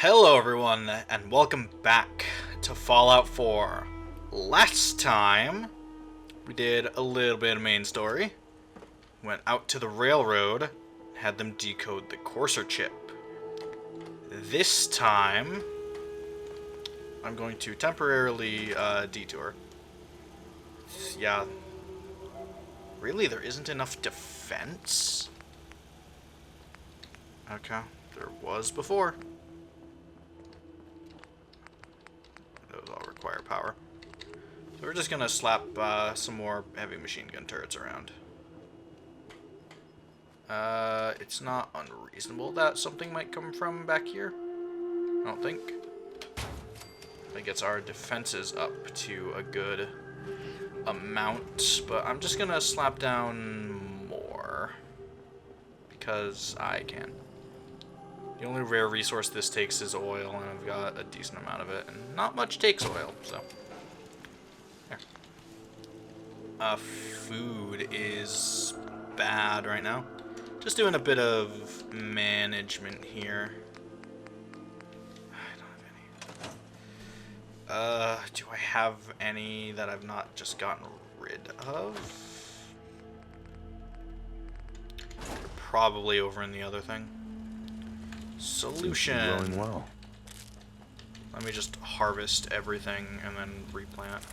Hello everyone, and welcome back to Fallout 4. Last time, we did a little bit of main story. Went out to the railroad, had them decode the Courser chip. This time, I'm going to temporarily detour. Yeah, really there isn't enough defense? Okay, there was before. Those all require power. So we're just gonna slap some more heavy machine gun turrets around. It's not unreasonable that something might come from back here. I don't think. I think it's our defenses up to a good amount, but I'm just gonna slap down more because I can. The only rare resource this takes is oil, and I've got a decent amount of it, and not much takes oil, so. There. Food is bad right now. Just doing a bit of management here. I don't have any. Do I have any that I've not just gotten rid of? They're probably over in the other thing. Solution. Going well. Let me just harvest everything and then replant.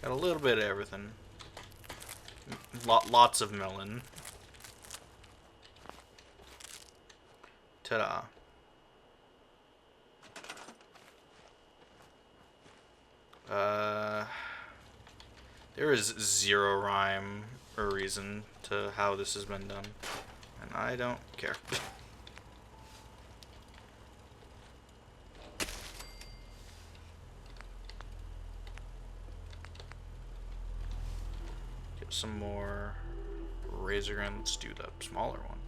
Got a little bit of everything. Lots of melon. Ta-da. There is zero rhyme or reason to how this has been done, and I don't care. Get some more razor gun. Let's do the smaller one,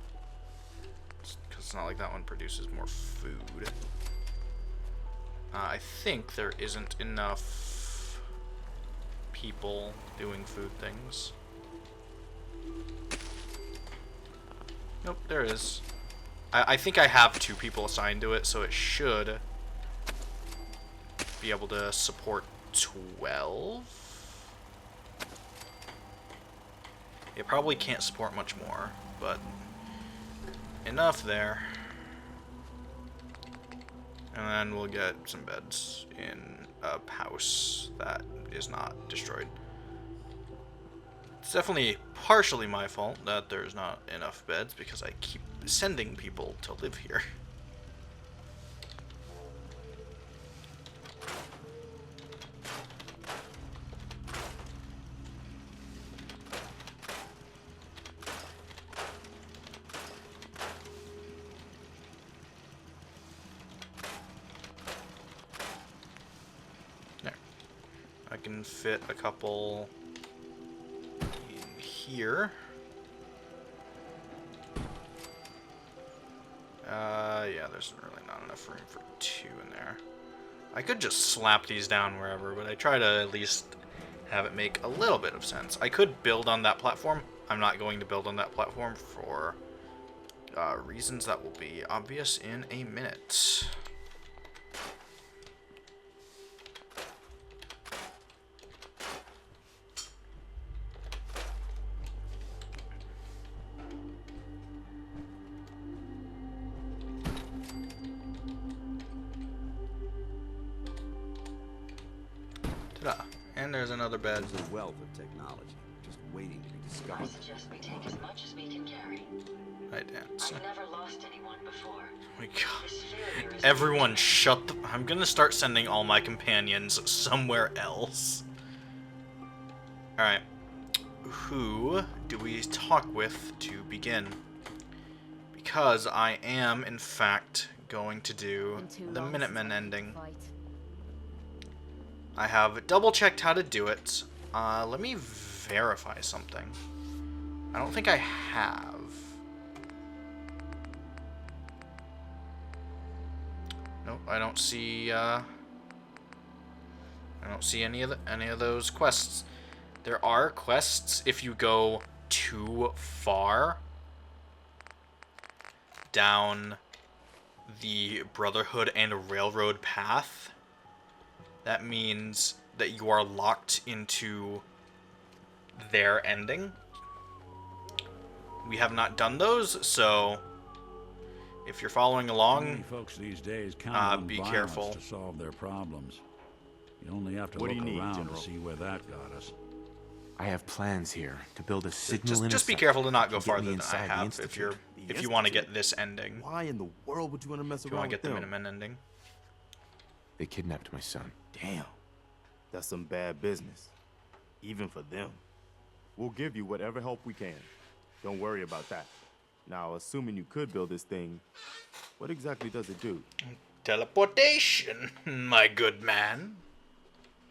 because it's not like that one produces more food. I think there isn't enough people doing food things. Nope, there is. I think I have 2 people assigned to it, so it should be able to support 12. It probably can't support much more, but enough there. And then we'll get some beds in a house that is not destroyed. It's definitely partially my fault that there's not enough beds because I keep sending people to live here. There. I can fit a couple here. Yeah, there's really not enough room for 2 in there. I could just slap these down wherever, but I try to at least have it make a little bit of sense. I could build on that platform. I'm not going to build on that platform for reasons that will be obvious in a minute. Ta-da. And there's another bed. There's a wealth of technology just waiting to be I discovered. suggest we take as much as we can carry. I dance. I've never lost anyone before. Oh my god. This failure is Everyone shut the... I'm gonna start sending all my companions somewhere else. Alright. Who do we talk with to begin? Because I am, in fact, going to do the Minutemen ending. I have double-checked how to do it. Let me verify something. I don't think I have. Nope, I don't see any of those quests. There are quests if you go too far walk down the Brotherhood and Railroad path, that means that you are locked into their ending. We have not done those, so if you're following Many along, folks these days count on be violence careful. to solve their problems. You only have to What do look you need, around General? to see where that got us. I have plans here to build a signal just be intercept careful to not to go get farther me than I inside the have Institute. if you want to get this ending. Why in the world would you want to mess If you around want to get with the them? Miniman ending. They kidnapped my son. Damn. That's some bad business. Even for them. We'll give you whatever help we can. Don't worry about that. Now, assuming you could build this thing, what exactly does it do? Teleportation, my good man.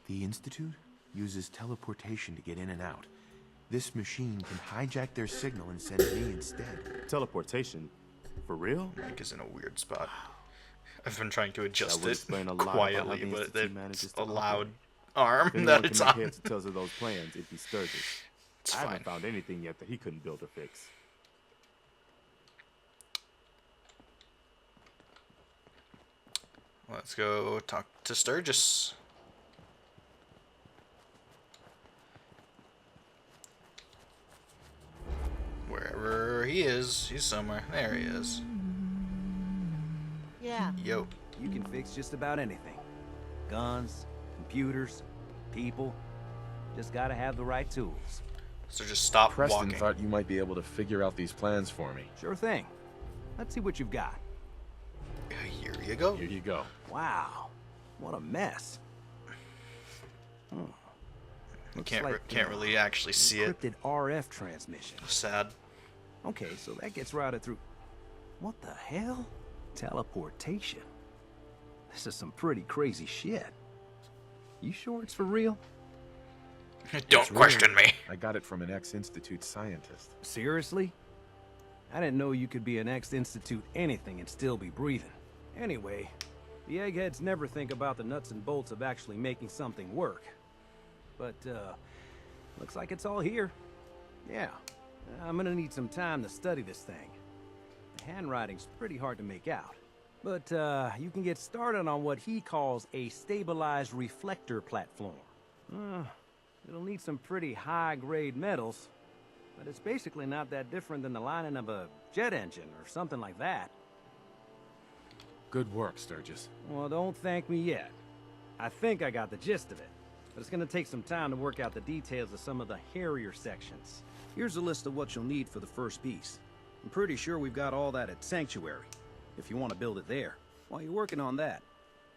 The Institute uses teleportation to get in and out. This machine can hijack their signal and send me instead. Teleportation? For real? Mike is in a weird spot. I've been trying to adjust would it explain a lot about how quietly, the but Institute manages it's to a loud operate. arm If anyone that can it's make on. heads or tails of those plans, it'd be Sturgis. It's I fine. haven't found anything yet that he couldn't build or fix. Let's go talk to Sturgis. Wherever he is, he's somewhere. There he is. Yeah. Yo. You can fix just about anything. Guns, computers, people. Just gotta have the right tools. So just stop Preston walking. thought you might be able to figure out these plans for me. Sure thing. Let's see what you've got. Here you go. Here you go. Wow. What a mess. You Looks can't like, can't really actually see it. Encrypted RF transmission. Sad. Okay, so that gets routed through... What the hell? Teleportation. This is some pretty crazy shit. You sure it's for real? Don't It's question real. me. I got it from an ex-Institute scientist. Seriously? I didn't know you could be an ex-Institute anything and still be breathing. Anyway, the eggheads never think about the nuts and bolts of actually making something work. But, looks like it's all here. Yeah, I'm gonna need some time to study this thing. The handwriting's pretty hard to make out. But, you can get started on what he calls a stabilized reflector platform. It'll need some pretty high-grade metals, but it's basically not that different than the lining of a jet engine or something like that. Good work, Sturgis. Well, don't thank me yet. I think I got the gist of it, but it's gonna take some time to work out the details of some of the hairier sections. Here's a list of what you'll need for the first piece. I'm pretty sure we've got all that at Sanctuary, if you want to build it there. While you're working on that,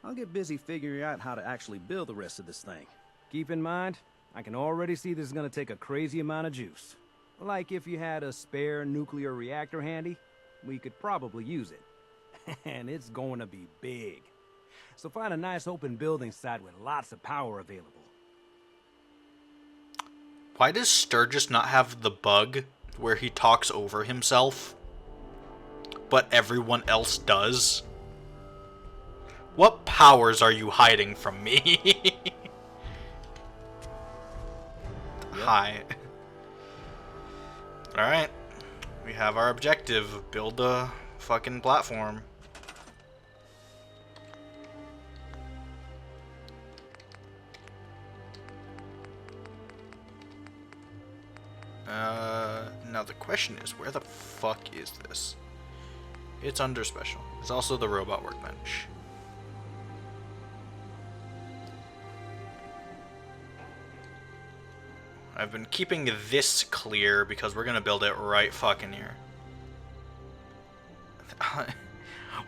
I'll get busy figuring out how to actually build the rest of this thing. Keep in mind, I can already see this is gonna take a crazy amount of juice. Like if you had a spare nuclear reactor handy, we could probably use it. And it's going to be big. So find a nice open building site with lots of power available. Why does Sturgis not have the bug where he talks over himself, but everyone else does? What powers are you hiding from me? Hi. Alright. We have our objective. Build a fucking platform. Now the question is, where the fuck is this? It's under special. There's also the robot workbench. I've been keeping this clear because we're gonna build it right fucking here.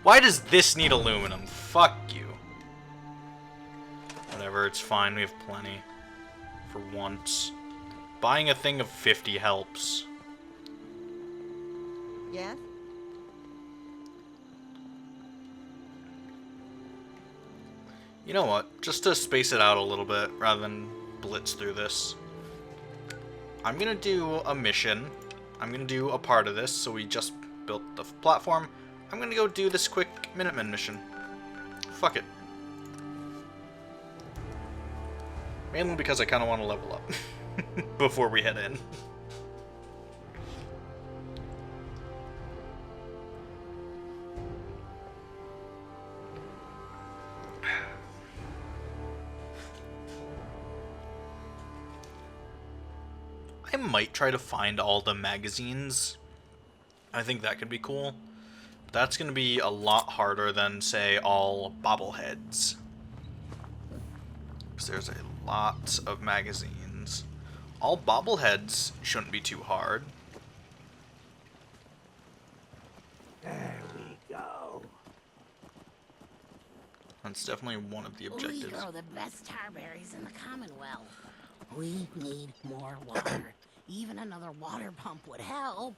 Why does this need aluminum? Fuck you. Whatever, it's fine. We have plenty. For once. Buying a thing of 50 helps. Yes? You know what? Just to space it out a little bit, rather than blitz through this. I'm gonna do a mission. I'm gonna do a part of this, so we just built the platform. I'm gonna go do this quick Minutemen mission. Fuck it. Mainly because I kind of want to level up before we head in. I might try to find all the magazines. I think that could be cool. That's going to be a lot harder than, say, all bobbleheads. Because there's a lot of magazines. All bobbleheads shouldn't be too hard. There we go. That's definitely one of the We objectives. grow the best tarberries in the Commonwealth. We need more water. Even another water pump would help.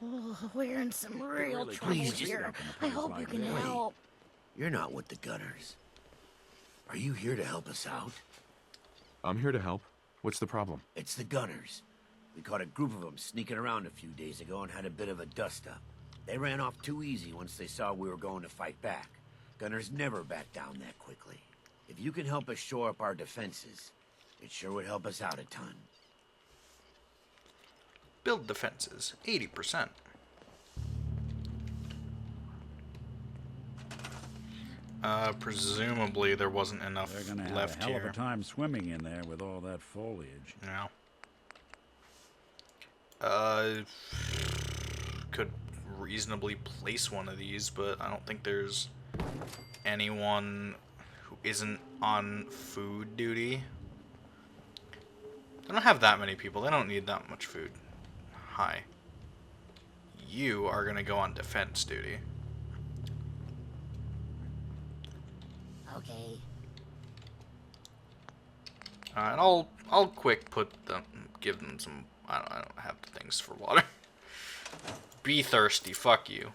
Oh, we're in some real trouble Please just here. stop in a I place hope you like can this. help. You're not with the gunners. Are you here to help us out? I'm here to help. What's the problem? It's the gunners. We caught a group of them sneaking around a few days ago and had a bit of a dust-up. They ran off too easy once they saw we were going to fight back. Gunners never back down that quickly. If you can help us shore up our defenses, it sure would help us out a ton. Build defenses, 80%. Presumably there wasn't enough They're gonna have left a hell here. of a time swimming in there with all that foliage. Yeah. Could reasonably place one of these, but I don't think there's anyone who isn't on food duty. They don't have that many people. They don't need that much food. Hi. You are gonna go on defense duty. Okay. And I'll quick give them some. I don't have the things for water. Be thirsty. Fuck you.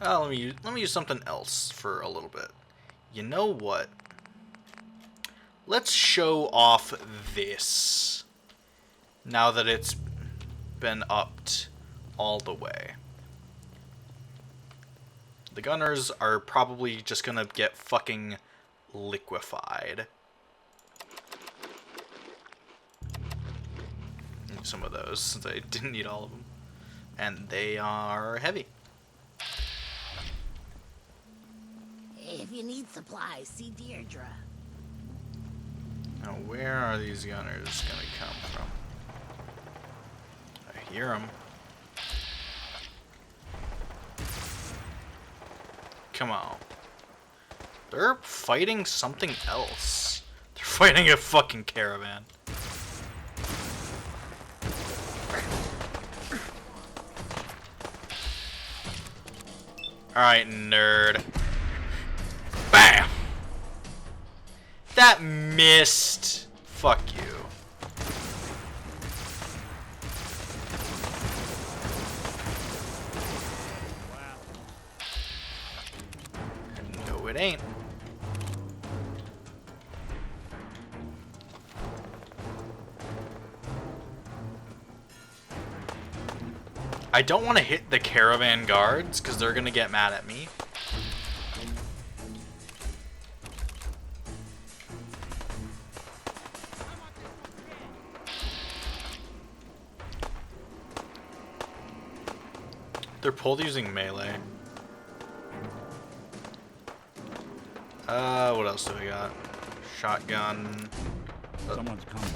Let me use something else for a little bit. You know what? Let's show off this. Now that it's been upped all the way. The gunners are probably just gonna get fucking liquefied. Some of those, since I didn't need all of them. And they are heavy. If you need supplies, see Deirdre. Now, where are these gunners gonna come from? I hear them. Come on. They're fighting something else. They're fighting a fucking caravan. Alright, nerd. Bam! That missed. Fuck you. No, it ain't. I don't want to hit the caravan guards because they're gonna get mad at me. They're pulled using melee. What else do we got? Shotgun. Someone's coming.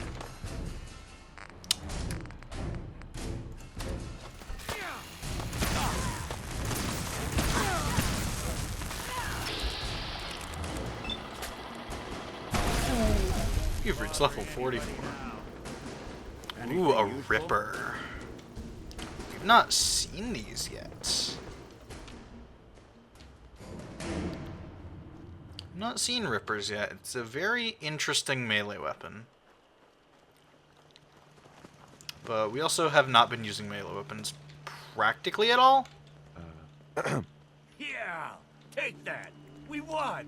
You've reached level 44. Ooh, a Ripper. We've not seen these yet. Not seen Rippers yet. It's a very interesting melee weapon. But we also have not been using melee weapons practically at all. Yeah, take that. We won.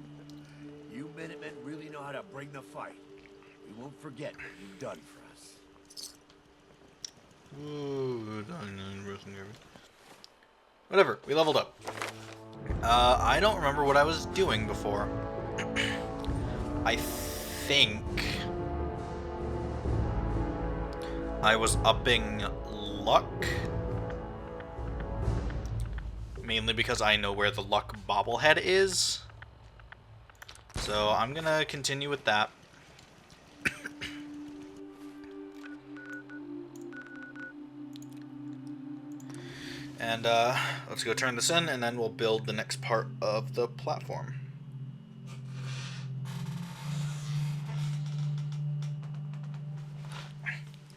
You Minutemen really know how to bring the fight. We won't forget what you've done for us. Whatever, we leveled up. I don't remember what I was doing before. I think I was upping luck. Mainly because I know where the luck bobblehead is. So I'm gonna continue with that. And let's go turn this in, and then we'll build the next part of the platform.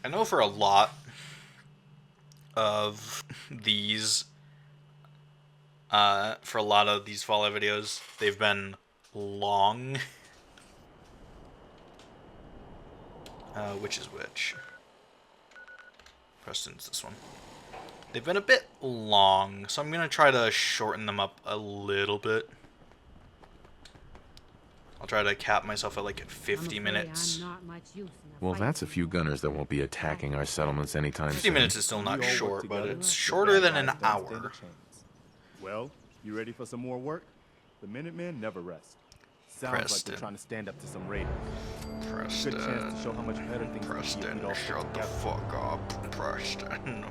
I know for a lot of these, Fallout videos, they've been long. Which is which? Preston's this one. They've been a bit long, so I'm going to try to shorten them up a little bit. I'll try to cap myself at like 50 minutes. Well, that's a few gunners that won't be attacking our settlements anytime 50 soon. minutes is still not We all work short, but together, it's the shorter bad than an guys don't stand hour. a chance. Well, you ready for some more work? The Minutemen never rest. Sounds like Preston. they're trying to stand up to some raiders. Preston. Good chance to show how much better things could be if Preston, we'd all stick shut the together. fuck up, Preston.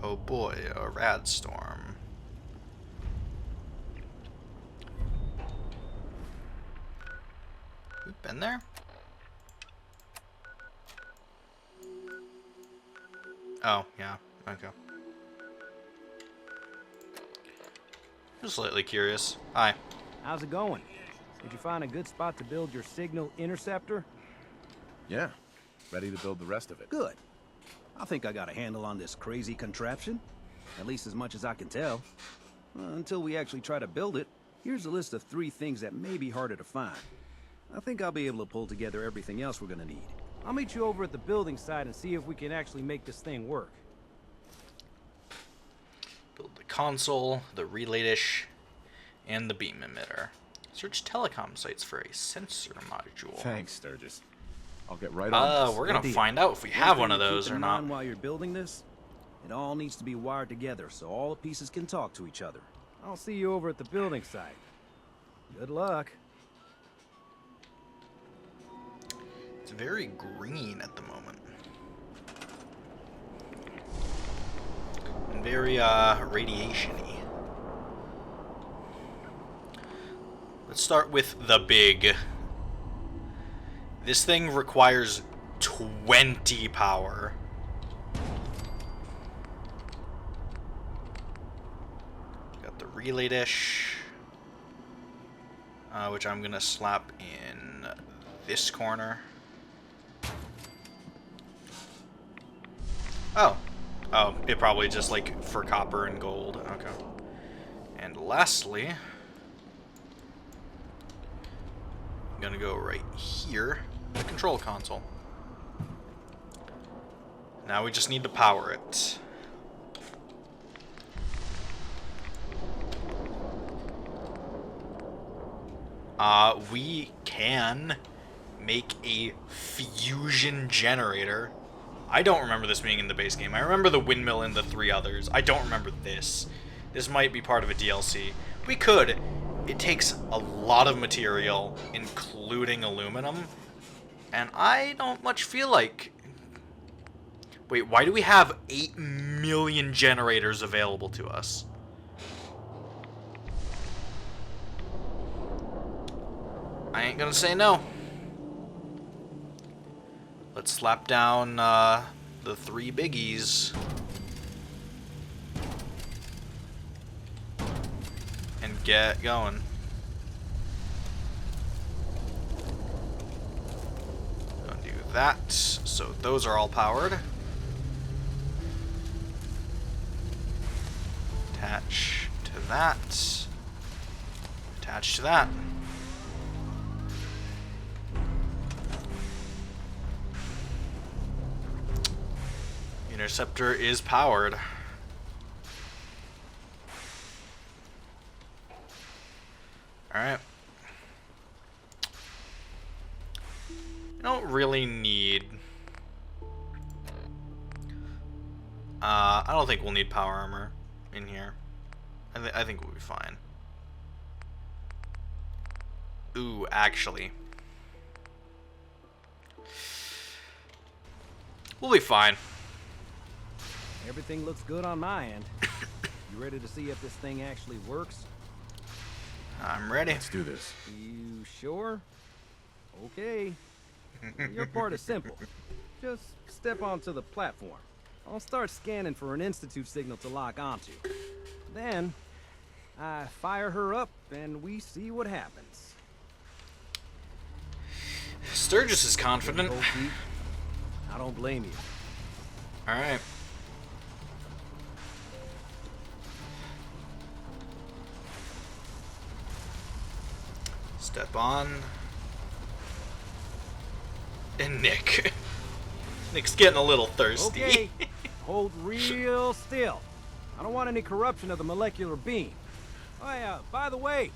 Oh boy, a rad storm. We've been there? Oh, yeah, okay. Just slightly curious. Hi. How's it going? Did you find a good spot to build your signal interceptor? Yeah, ready to build the rest of it. Good. I think I got a handle on this crazy contraption. At least as much as I can tell. Until we actually try to build it, here's a list of 3 things that may be harder to find. I think I'll be able to pull together everything else we're gonna need. I'll meet you over at the building site and see if we can actually make this thing work. Build the console, the relay dish, and the beam emitter. Search telecom sites for a sensor module. Thanks, Sturgis. I'll get right on this. We're gonna Good deal. find out if we One have thing one to of those keep or in not. mind while you're building this, it all needs to be wired together so all the pieces can talk to each other. I'll see you over at the building site. Good luck. It's very green at the moment. And very, radiation-y. Let's start with the big. This thing requires 20 power. Got the relay dish, which I'm gonna slap in this corner. Oh, it probably just like for copper and gold. Okay. And lastly, I'm gonna go right here, the control console. Now we just need to power it. We can make a fusion generator. I don't remember this being in the base game. I remember the windmill and the 3 others. I don't remember this. This might be part of a DLC. We could. It takes a lot of material, including aluminum, and I don't much feel like... Wait, why do we have 8 million generators available to us? I ain't gonna say no. Let's slap down the 3 biggies. And get going. Gonna do that. So those are all powered. Attach to that. Attach to that. Interceptor is powered. Alright. I don't really need... I don't think we'll need power armor in here. I think we'll be fine. Ooh, actually. We'll be fine. Everything looks good on my end. You ready to see if this thing actually works? I'm ready. Let's do this. You sure? Okay. Your part is simple. Just step onto the platform. I'll start scanning for an Institute signal to lock onto. Then, I fire her up and we see what happens. Sturgis is confident. Cold feet? I don't blame you. Alright. Step on. And Nick. Nick's getting a little thirsty. Okay, hold real still. I don't want any corruption of the molecular beam. Oh yeah, by the way,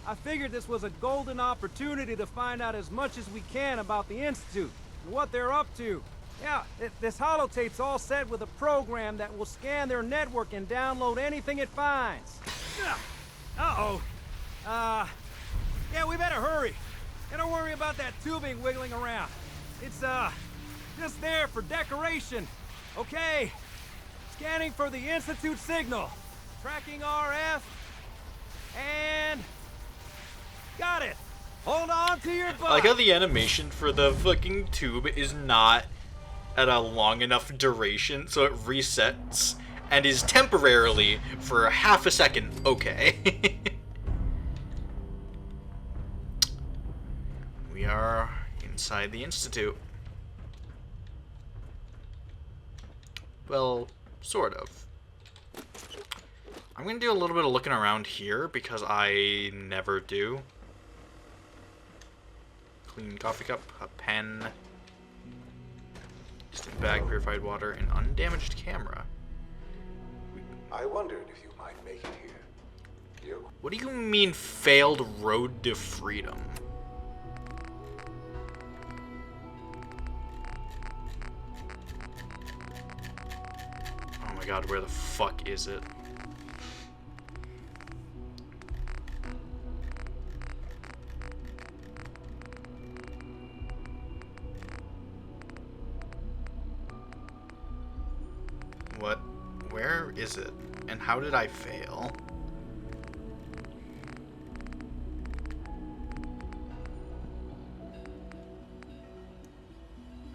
I figured this was a golden opportunity to find out as much as we can about the Institute and what they're up to. Yeah, this holotape's all set with a program that will scan their network and download anything it finds. Uh-oh. Yeah, we better hurry. And don't worry about that tubing wiggling around. It's, just there for decoration. Okay. Scanning for the Institute signal. Tracking RF. And... got it. Hold on to your butt. I like how the animation for the fucking tube is not at a long enough duration, so it resets and is temporarily, for half a second, okay. We are inside the Institute. Well, sort of. I'm gonna do a little bit of looking around here because I never do. Clean coffee cup, a pen, stick bag, purified water, an undamaged camera. I wondered if you might make it here. You? What do you mean, failed road to freedom? Oh my god, where the fuck is it? What? Where is it? And how did I fail?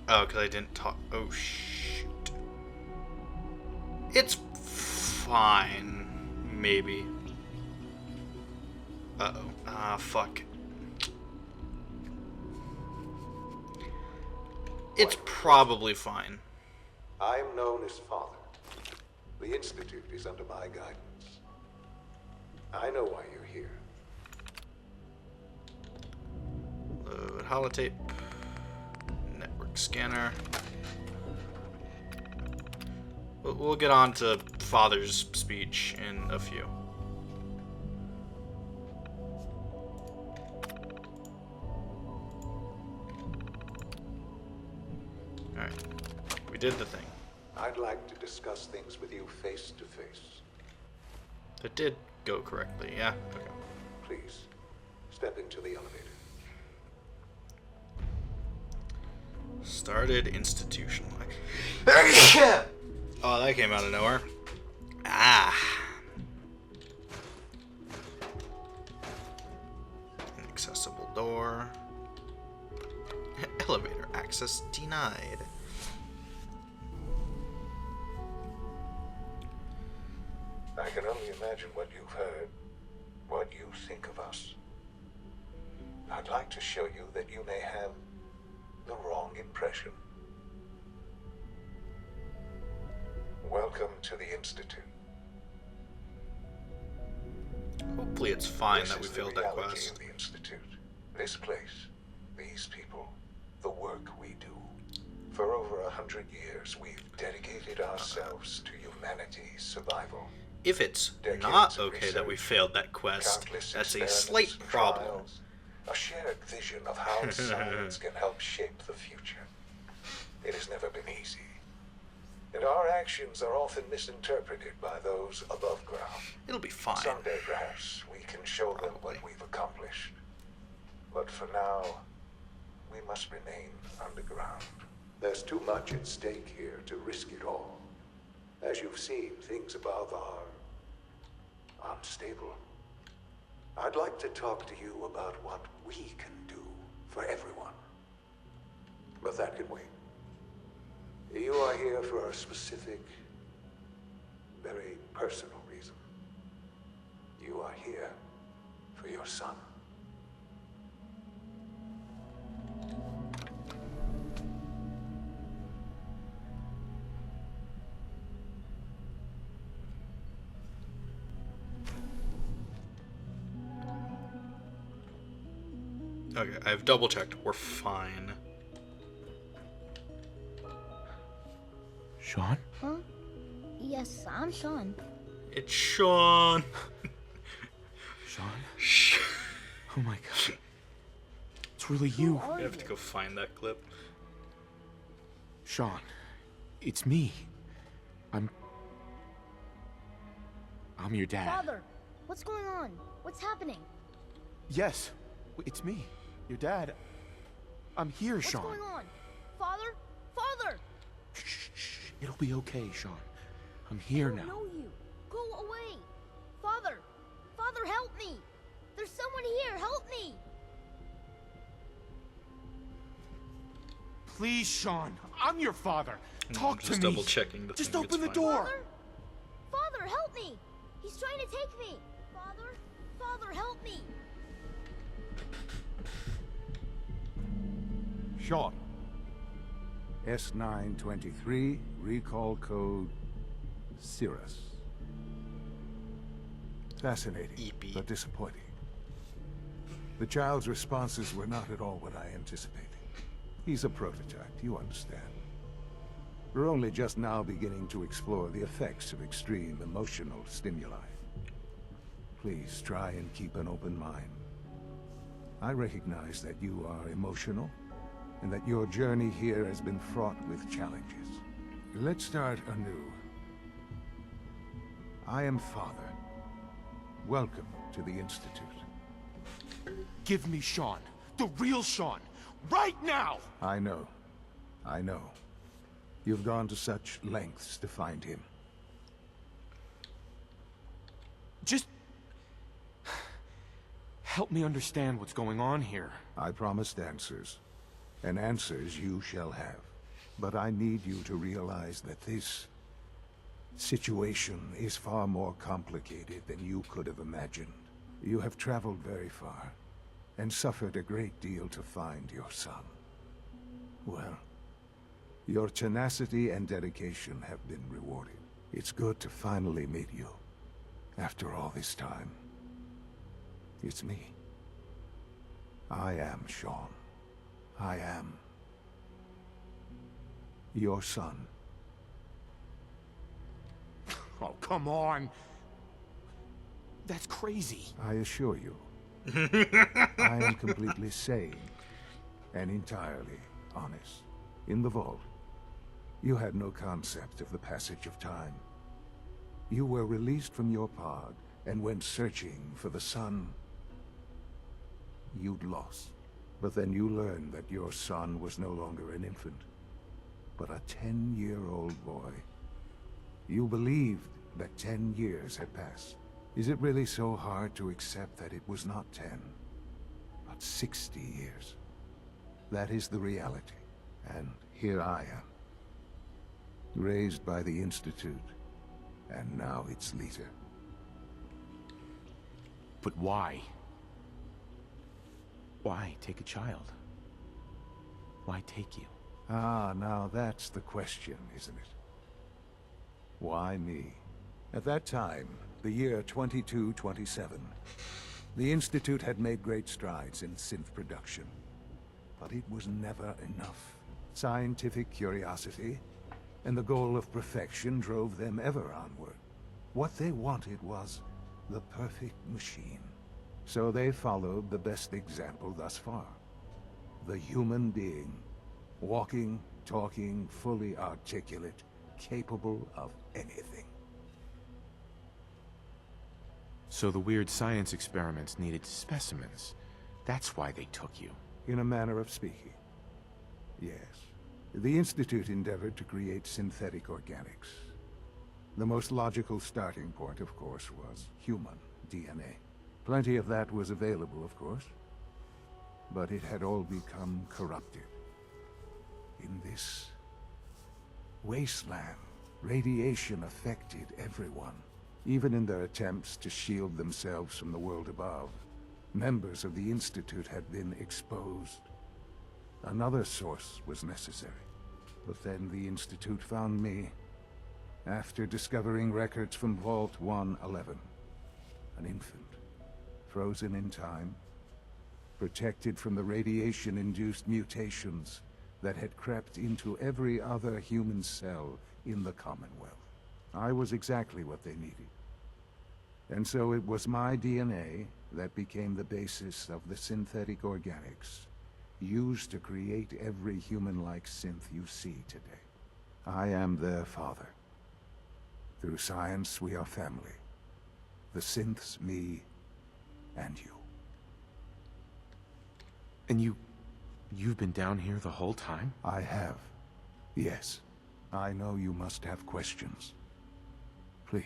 Oh, because I didn't talk. Oh, shoot. It's fine. Maybe. Uh-oh. Ah, fuck. It's probably fine. I am known as Father. The Institute is under my guidance. I know why you're here. Load holotape. Network scanner. We'll get on to Father's speech in a few. Alright. We did the thing. I'd like to discuss things with you face to face. That did go correctly, yeah? Okay. Please, step into the elevator. Started institutional. Oh, that came out of nowhere. Ah. Inaccessible door. Elevator access denied. I can only imagine what you've heard, what you think of us. I'd like to show you that you may have the wrong impression. Welcome to the Institute. Hopefully it's fine This that we is the failed that reality quest. of the Institute. This place, these people, the work we do. For over 100 years, we've dedicated ourselves to humanity's survival. If it's Decades not of okay that we research, failed that quest, countless that's a experiments slight and problem. trials, a shared vision of how science can help shape the future. It has never been easy. And our actions are often misinterpreted by those above ground. It'll be fine. Someday, perhaps, we can show them what we've accomplished. But for now, we must remain underground. There's too much at stake here to risk it all. As you've seen, things above are unstable. I'd like to talk to you about what we can do for everyone. But that can wait. You are here for a specific, very personal reason. You are here for your son. Okay, I've double checked. We're fine. Sean? Huh? Yes, I'm Sean. It's Sean. Sean? Oh my god. It's really you. I have to go find that clip. Sean, it's me. I'm your dad. Father, what's going on? What's happening? Yes, it's me. Your dad. I'm here, Sean. What's going on? Father? Father! Shh. It'll be okay, Sean. I'm here I now. don't know you. Go away. Father! Father, help me! There's someone here. Help me! Please, Sean. I'm your father. Talk to me. Just double checking. Just open the door. Father? Father, help me! He's trying to take me! Father? Father, help me! Sean. S923, recall code Cirrus. Fascinating, but disappointing. The child's responses were not at all what I anticipated. He's a prototype, you understand. We're only just now beginning to explore the effects of extreme emotional stimuli. Please try and keep an open mind. I recognize that you are emotional, and that your journey here has been fraught with challenges. Let's start anew. I am Father. Welcome to the Institute. Give me Sean. The real Sean. Right now! I know. I know. You've gone to such lengths to find him. Just help me understand what's going on here. I promised answers, and answers you shall have. But I need you to realize that this situation is far more complicated than you could have imagined. You have traveled very far, and suffered a great deal to find your son. Well, your tenacity and dedication have been rewarded. It's good to finally meet you, after all this time. It's me. I am Sean. I am your son. Oh, come on. That's crazy. I assure you, I am completely sane and entirely honest. In the vault, you had no concept of the passage of time. You were released from your pod and went searching for the son you'd lost. But then you learned that your son was no longer an infant, but a 10-year-old boy. You believed that 10 years had passed. Is it really so hard to accept that it was not 10, but 60 years? That is the reality, and here I am, raised by the Institute, and now its leader. But why? Why take a child? Why take you? Ah, now that's the question, isn't it? Why me? At that time, the year 2227, the Institute had made great strides in synth production. But it was never enough. Scientific curiosity and the goal of perfection drove them ever onward. What they wanted was the perfect machine. So they followed the best example thus far. The human being. Walking, talking, fully articulate, capable of anything. So the weird science experiments needed specimens. That's why they took you. In a manner of speaking. Yes. The Institute endeavored to create synthetic organics. The most logical starting point, of course, was human DNA. Plenty of that was available, of course. But it had all become corrupted. In this wasteland. Radiation affected everyone, even in their attempts to shield themselves from the world above. Members of the Institute had been exposed. Another source was necessary. But then the Institute found me, after discovering records from Vault 111. An infant, frozen in time, protected from the radiation-induced mutations that had crept into every other human cell in the Commonwealth. I was exactly what they needed. And so it was my DNA that became the basis of the synthetic organics used to create every human-like synth you see today. I am their father. Through science, we are family. The synths, me, and you. And you've been down here the whole time? I have. Yes. I know you must have questions. Please.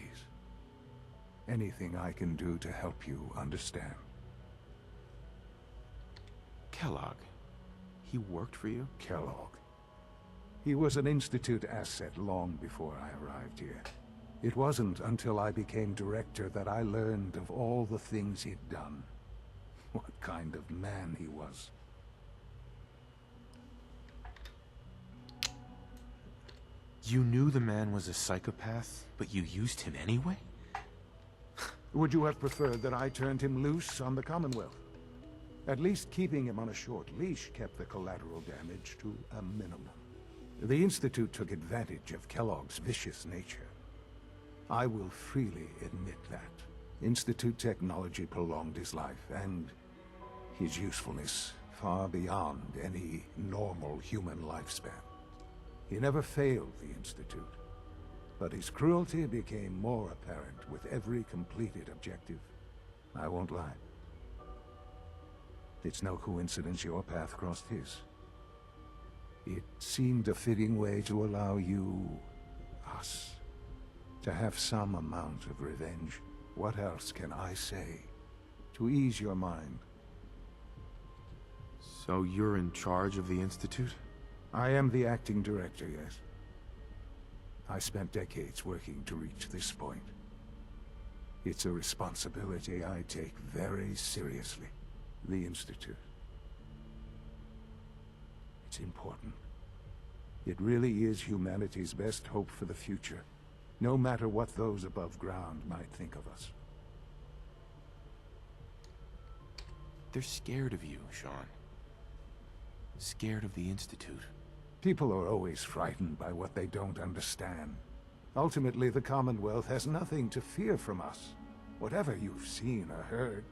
Anything I can do to help you understand. Kellogg. He worked for you? Kellogg. He was an Institute asset long before I arrived here. It wasn't until I became director that I learned of all the things he'd done. What kind of man he was. You knew the man was a psychopath, but you used him anyway? Would you have preferred that I turned him loose on the Commonwealth? At least keeping him on a short leash kept the collateral damage to a minimum. The Institute took advantage of Kellogg's vicious nature. I will freely admit that. Institute technology prolonged his life, and his usefulness far beyond any normal human lifespan. He never failed the Institute, but his cruelty became more apparent with every completed objective. I won't lie. It's no coincidence your path crossed his. It seemed a fitting way to allow you, us, to have some amount of revenge. What else can I say to ease your mind? So you're in charge of the Institute? I am the acting director, yes. I spent decades working to reach this point. It's a responsibility I take very seriously. The Institute. It's important. It really is humanity's best hope for the future, no matter what those above ground might think of us. They're scared of you, Sean. Scared of the Institute. People are always frightened by what they don't understand. Ultimately, the Commonwealth has nothing to fear from us. Whatever you've seen or heard,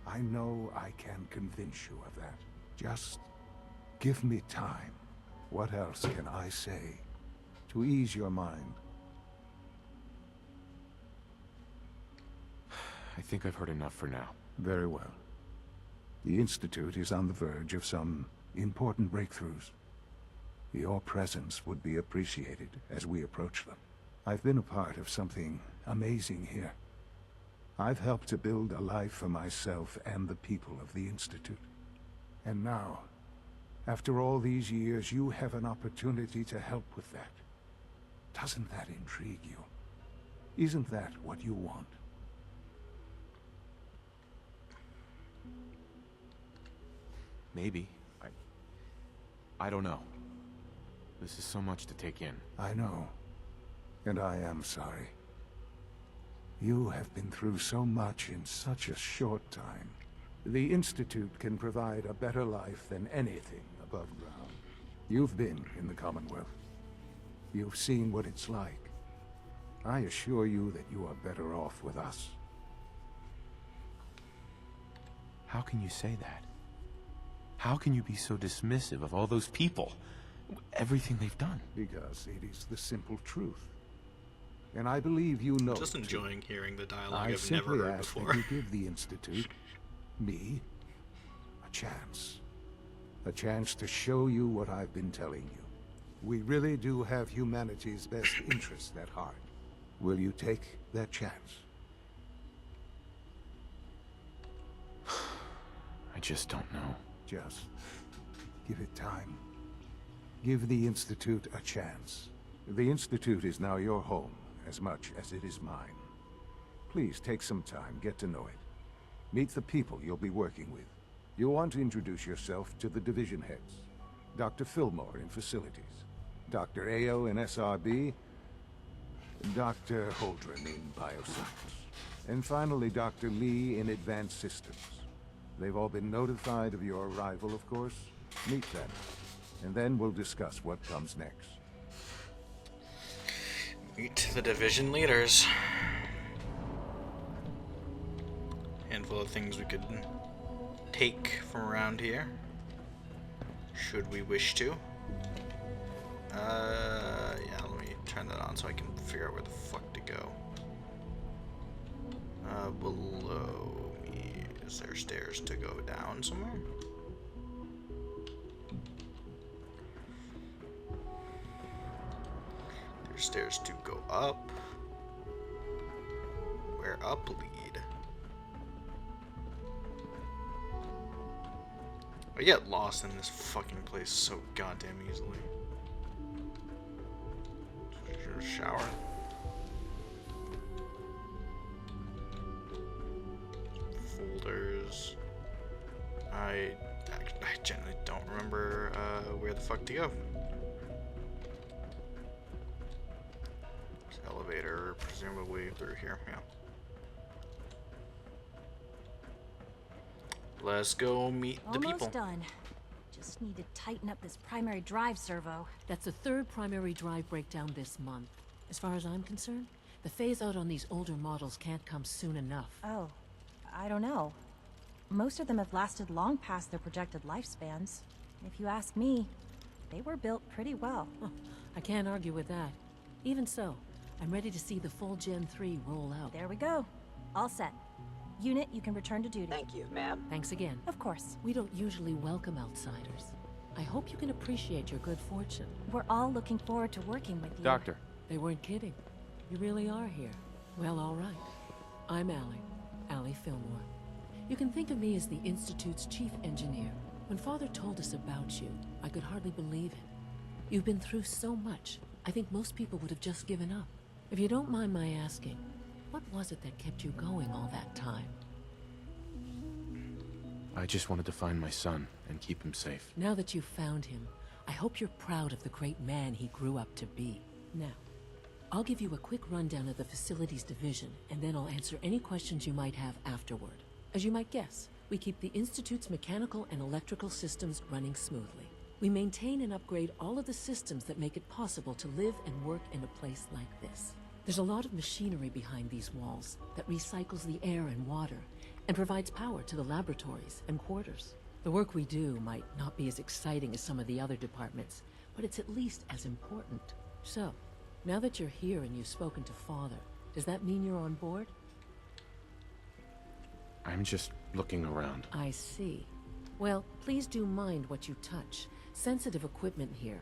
I know I can convince you of that. Just give me time. What else can I say to ease your mind? I think I've heard enough for now. Very well. The Institute is on the verge of some important breakthroughs. Your presence would be appreciated as we approach them. I've been a part of something amazing here. I've helped to build a life for myself and the people of the Institute. And now, after all these years, you have an opportunity to help with that. Doesn't that intrigue you? Isn't that what you want? Maybe. I don't know. This is so much to take in. I know. And I am sorry. You have been through so much in such a short time. The Institute can provide a better life than anything above ground. You've been in the Commonwealth. You've seen what it's like. I assure you that you are better off with us. How can you say that? How can you be so dismissive of all those people? Everything they've done? Because it is the simple truth. And I believe you know. Just enjoying hearing the dialogue I I've never simply heard ask before. that you give the Institute, me, a chance. A chance to show you what I've been telling you. We really do have humanity's best interest at heart. Will you take that chance? I just don't know. Just give it time. Give the Institute a chance. The Institute is now your home, as much as it is mine. Please take some time, get to know it. Meet the people you'll be working with. You'll want to introduce yourself to the division heads. Dr. Fillmore in Facilities, Dr. Ao in SRB, Dr. Holdren in Bioscience, and finally Dr. Lee in Advanced Systems. They've all been notified of your arrival, of course. Meet them, and then we'll discuss what comes next. Meet the division leaders. Handful of things we could take from around here, should we wish to. Yeah, let me turn that on so I can figure out where the fuck to go. Below me, is there stairs to go down somewhere? There's stairs to go up. Where up lead? I get lost in this fucking place so goddamn easily. Shower. Folders. I generally don't remember where the fuck to go. There's elevator, presumably through here. Yeah. Let's go meet the people. Almost done. Just need to tighten up this primary drive servo. That's the third primary drive breakdown this month. As far as I'm concerned, the phase-out on these older models can't come soon enough. Oh, I don't know. Most of them have lasted long past their projected lifespans. If you ask me, they were built pretty well. Huh, I can't argue with that. Even so, I'm ready to see the full Gen 3 roll out. There we go. All set. Unit, you can return to duty. Thank you, ma'am. Thanks again. Of course. We don't usually welcome outsiders. I hope you can appreciate your good fortune. We're all looking forward to working with you. Doctor. They weren't kidding. You really are here. Well, all right. I'm Allie Fillmore. You can think of me as the Institute's chief engineer. When Father told us about you, I could hardly believe it. You've been through so much, I think most people would have just given up. If you don't mind my asking, what was it that kept you going all that time? I just wanted to find my son and keep him safe. Now that you've found him, I hope you're proud of the great man he grew up to be. Now, I'll give you a quick rundown of the facilities division, and then I'll answer any questions you might have afterward. As you might guess, we keep the Institute's mechanical and electrical systems running smoothly. We maintain and upgrade all of the systems that make it possible to live and work in a place like this. There's a lot of machinery behind these walls that recycles the air and water and provides power to the laboratories and quarters. The work we do might not be as exciting as some of the other departments, but it's at least as important. So, now that you're here and you've spoken to Father, does that mean you're on board? I'm just looking around. I see. Well, please do mind what you touch. Sensitive equipment here,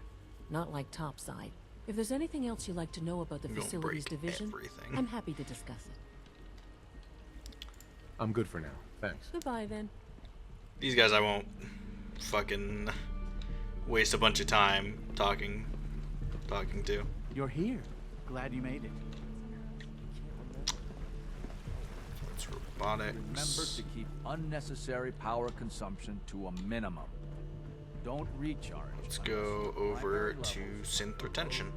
not like topside. If there's anything else you'd like to know about the facilities division, I'm happy to discuss it. I'm good for now. Thanks. Goodbye, then. These guys I won't fucking waste a bunch of time talking to. You're here. Glad you made it. It's robotics. Remember to keep unnecessary power consumption to a minimum. Don't recharge. Let's go over to synth retention.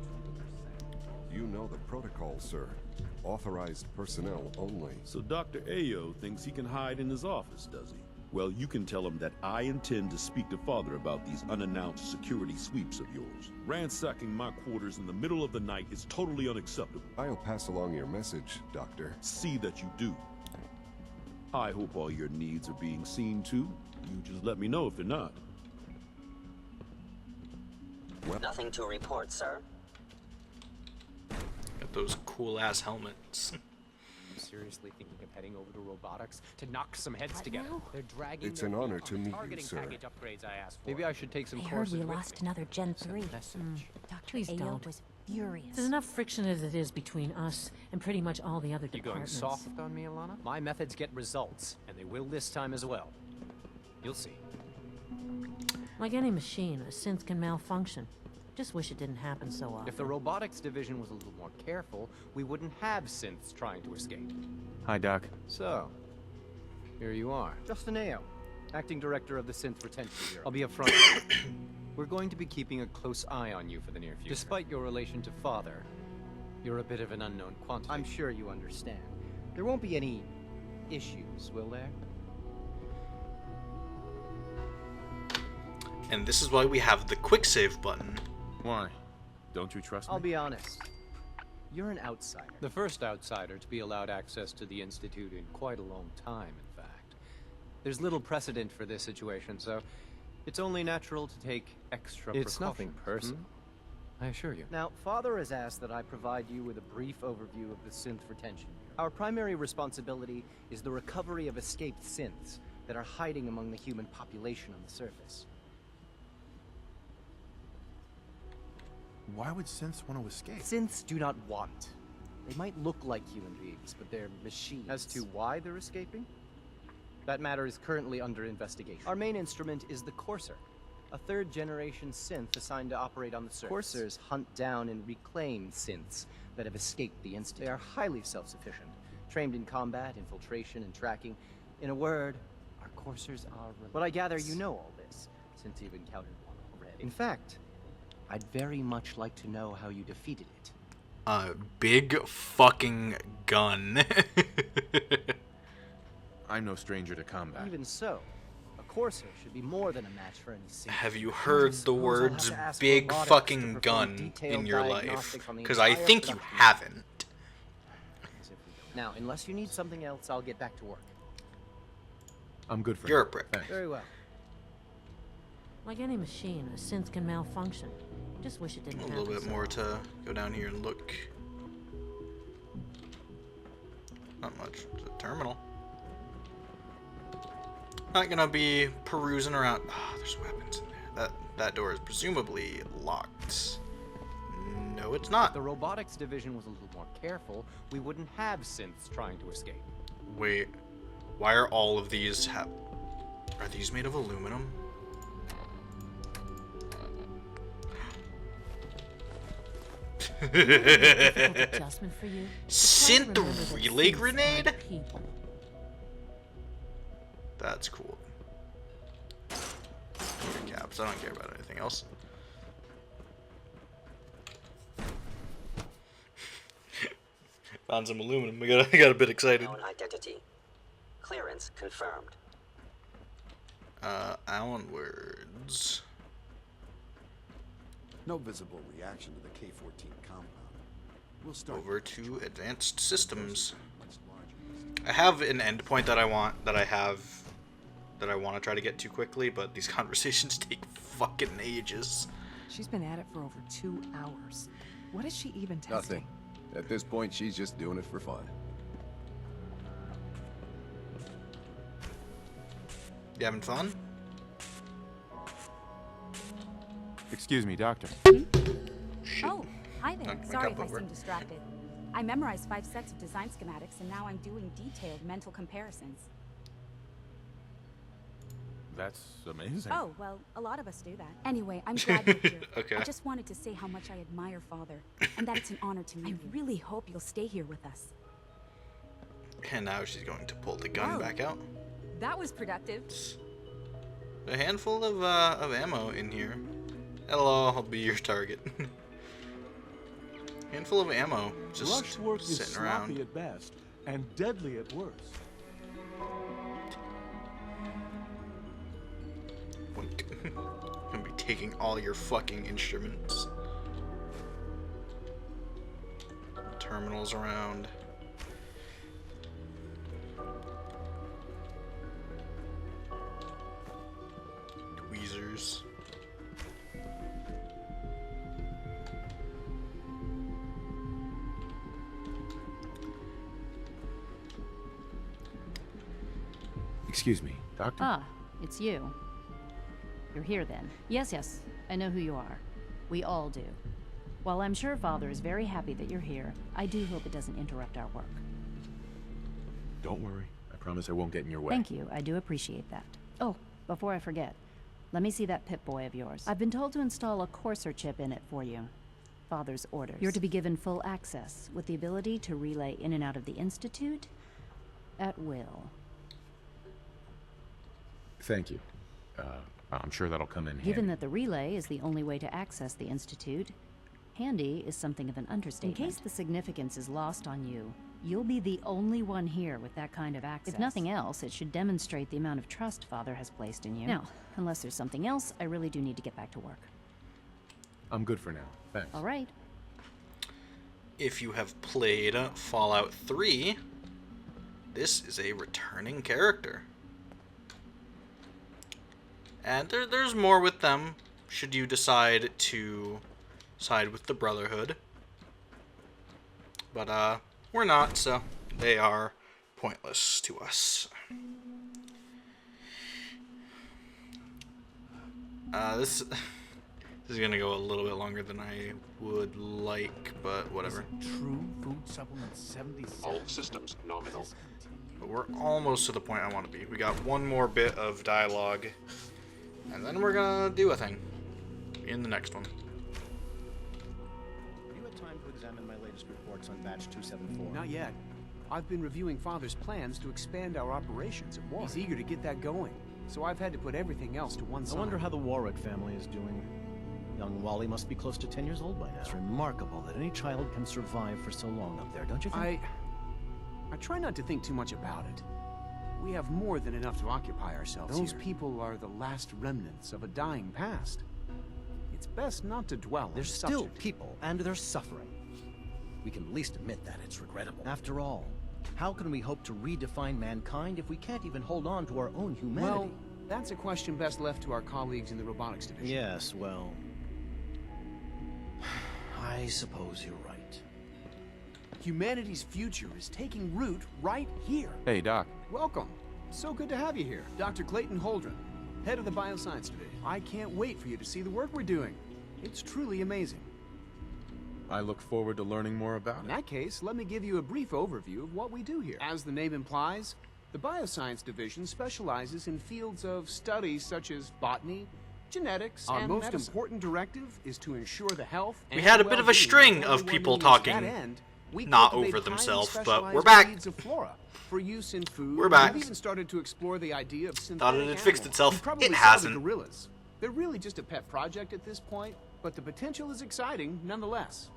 You know the protocol, sir. Authorized personnel only. So Dr. Ao thinks he can hide in his office, does he? Well, you can tell him that I intend to speak to Father about these unannounced security sweeps of yours. Ransacking my quarters in the middle of the night is totally unacceptable. I'll pass along your message, Doctor. See that you do. I hope all your needs are being seen to. You just let me know if they're not. Nothing to report, sir. Got those cool ass helmets. I'm seriously thinking of heading over to robotics to knock some heads together. They're dragging. It's an honor to meet you, sir. Package upgrades I asked for. Maybe I should take some I heard courses we with lost another Gen 3. Dr. Please Ao don't. was furious. There's enough friction as it is between us and pretty much all the other You going departments. soft on me, Alana? My methods get results, and they will this time as well. You'll see. Like any machine, a synth can malfunction. Just wish it didn't happen so often. If the robotics division was a little more careful, we wouldn't have synths trying to escape. Hi, Doc. So, here you are. Justin Ao, acting director of the Synth Retention Bureau. I'll be upfront. We're going to be keeping a close eye on you for the near future. Despite your relation to Father, you're a bit of an unknown quantity. I'm sure you understand. There won't be any issues, will there? And this is why we have the quick save button. Why? Don't you trust me? I'll be honest. You're an outsider. The first outsider to be allowed access to the Institute in quite a long time, in fact. There's little precedent for this situation, so it's only natural to take extra precautions. It's nothing personal. I assure you. Now, Father has asked that I provide you with a brief overview of the Synth Retention Bureau. Our primary responsibility is the recovery of escaped synths that are hiding among the human population on the surface. Why would synths want to escape? Synths do not want. They might look like human beings, but they're machines. As to why they're escaping? That matter is currently under investigation. Our main instrument is the Courser, a third-generation synth assigned to operate on the surface. Coursers hunt down and reclaim synths that have escaped the Institute. They are highly self-sufficient, trained in combat, infiltration, and tracking. In a word, our Coursers are relentless. But I gather you know all this, since you've encountered one already. In fact, I'd very much like to know how you defeated it. Big fucking gun. I'm no stranger to combat. Even so, a Courser should be more than a match for any synth. Have you heard the words big fucking gun in your life? Because I think you haven't. Now, unless you need something else, I'll get back to work. I'm good for You're now. a prick. Thanks. Very well. Like any machine, a synth can malfunction. Just wish it didn't happen. A little bit more to go down here and look. Not much. It's a terminal. Not gonna be perusing around. Ah, there's weapons in there. That door is presumably locked. No, it's not. If the robotics division was a little more careful, we wouldn't have synths trying to escape. Wait, why are all of these are these made of aluminum? Adjustment for you. Synth relay grenade? That's cool. Your caps. I don't care about anything else. Found some aluminum. I got a bit excited. Known identity. Clearance confirmed. Onwards. No visible reaction to the K-14 compound. We'll start Over to advanced systems. I have an endpoint that I want to try to get to quickly, but these conversations take fucking ages. She's been at it for over 2 hours. What is she even testing? Nothing. At this point, she's just doing it for fun. You having fun? Excuse me, Doctor. Oh, hi there. Wake Sorry up if I over. seem distracted. I memorized 5 sets of design schematics, and now I'm doing detailed mental comparisons. That's amazing. Oh, well, a lot of us do that. Anyway, I'm glad you're here. Okay. I just wanted to say how much I admire Father, and that it's an honor to meet you. I really hope you'll stay here with us. And now she's going to pull the gun Wow. back out. That was productive. A handful of ammo in here. Hello, I'll be your target. Handful of ammo just Rush work is sitting sloppy around. at best and deadly at worst. Gonna be taking all your fucking instruments. Terminals around. Tweezers. Excuse me, Doctor? Ah, it's you. You're here then. Yes, yes, I know who you are. We all do. While I'm sure Father is very happy that you're here, I do hope it doesn't interrupt our work. Don't worry. I promise I won't get in your way. Thank you, I do appreciate that. Oh, before I forget, Let me see that Pip-Boy of yours. I've been told to install a Courser chip in it for you. Father's orders. You're to be given full access, with the ability to relay in and out of the Institute at will. Thank you. I'm sure that'll come in handy. Given that the relay is the only way to access the Institute, handy is something of an understatement. In case the significance is lost on you, you'll be the only one here with that kind of access. If nothing else, it should demonstrate the amount of trust Father has placed in you. Now, unless there's something else, I really do need to get back to work. I'm good for now. Thanks. All right. If you have played Fallout 3, this is a returning character. And there's more with them, should you decide to side with the Brotherhood. But, we're not, so they are pointless to us. This is gonna go a little bit longer than I would like, but whatever. True food supplement 76. All systems nominal. But we're almost to the point I want to be. We got one more bit of dialogue, and then we're gonna do a thing in the next one. You had time to examine my latest reports on batch 274? Not yet. I've been reviewing Father's plans to expand our operations at Warwick. He's eager to get that going, so I've had to put everything else to one side. I wonder how the Warwick family is doing. Young Wally must be close to 10 years old by now. It's remarkable that any child can survive for so long up there, don't you think? I try not to think too much about it. We have more than enough to occupy ourselves Those people are the last remnants of a dying past. It's best not to dwell on the There's still subject. people, and they're suffering. We can at least admit that it's regrettable. After all, how can we hope to redefine mankind if we can't even hold on to our own humanity? Well, that's a question best left to our colleagues in the robotics division. Yes, well, I suppose you're right. Humanity's future is taking root right here. Hey, Doc. Welcome. So good to have you here. Dr. Clayton Holdren, head of the Bioscience Division. I can't wait for you to see the work we're doing. It's truly amazing. I look forward to learning more about In it. that case, let me give you a brief overview of what we do here. As the name implies, the Bioscience Division specializes in fields of studies such as botany, genetics, and most important directive is to ensure the health and We had a bit of a string of people talking not over themselves, but we're back. For use in food. We're back. We've even started to explore the idea of synthetic Thought it had fixed animals. itself. You probably It saw hasn't. The gorillas. They're really just a pet project at this point, but the potential is exciting nonetheless.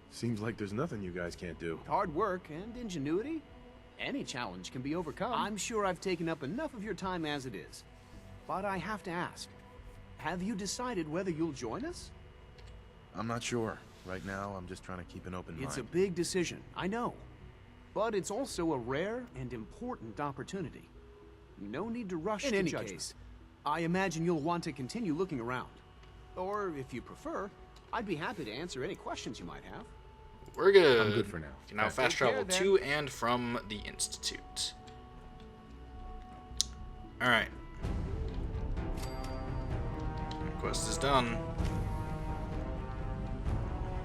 Seems like there's nothing you guys can't do. Hard work and ingenuity, any challenge can be overcome. I'm sure I've taken up enough of your time as it is. But I have to ask, have you decided whether you'll join us? I'm not sure. Right now, I'm just trying to keep an open mind. It's a big decision, I know. But it's also a rare and important opportunity. No need to rush to judgment. In any case, I imagine you'll want to continue looking around. Or, if you prefer, I'd be happy to answer any questions you might have. We're good. I'm good for now. You can now fast travel to and from the Institute. Alright. Quest is done.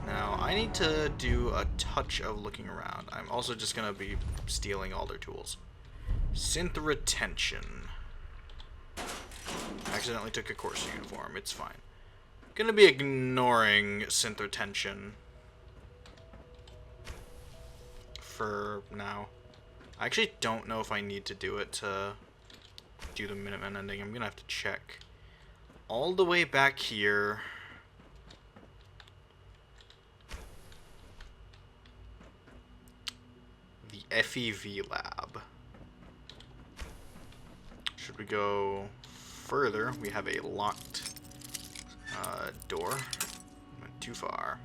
Now, I need to do a touch of looking around. I'm also just going to be stealing all their tools. Synth retention. Accidentally took a course uniform. It's fine. Going to be ignoring synth retention for now. I actually don't know if I need to do it to do the Minutemen ending. I'm going to have to check. All the way back here. The FEV lab. Should we go further? We have a locked door. Went too far.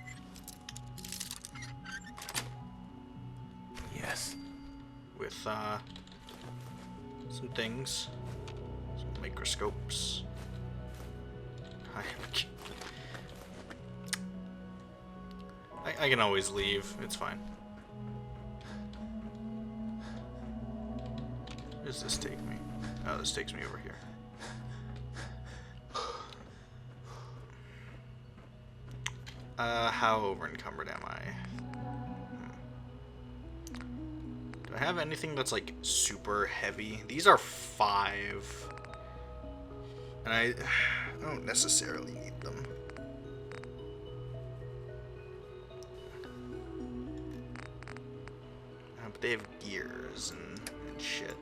Yes. With some things. Some microscopes. I can always leave. It's fine. Where does this take me? Oh, this takes me over here. How over encumbered am I? Do I have anything that's like super heavy? These are 5. And I don't necessarily need them. But they have gears and shit.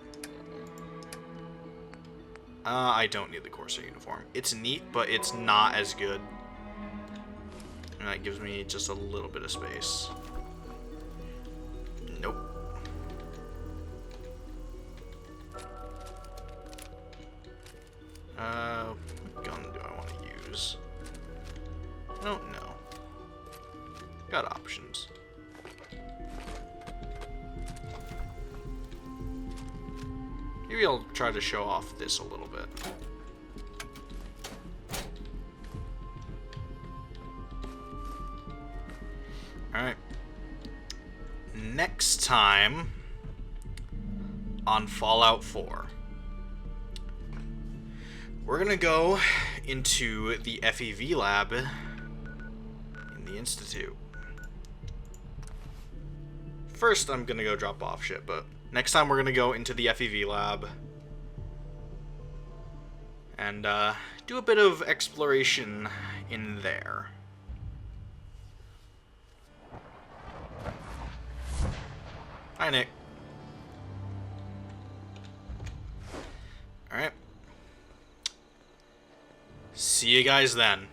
I don't need the Corsair uniform. It's neat, but it's not as good. And that gives me just a little bit of space. Nope. What gun do I want to use? I don't know. Got options. Maybe I'll try to show off this a little bit. Alright. Next time on Fallout 4, we're gonna go into the FEV lab in the Institute. First, I'm gonna go drop off shit, but next time we're gonna go into the FEV lab and do a bit of exploration in there. Hi, Nick. Alright. See you guys then.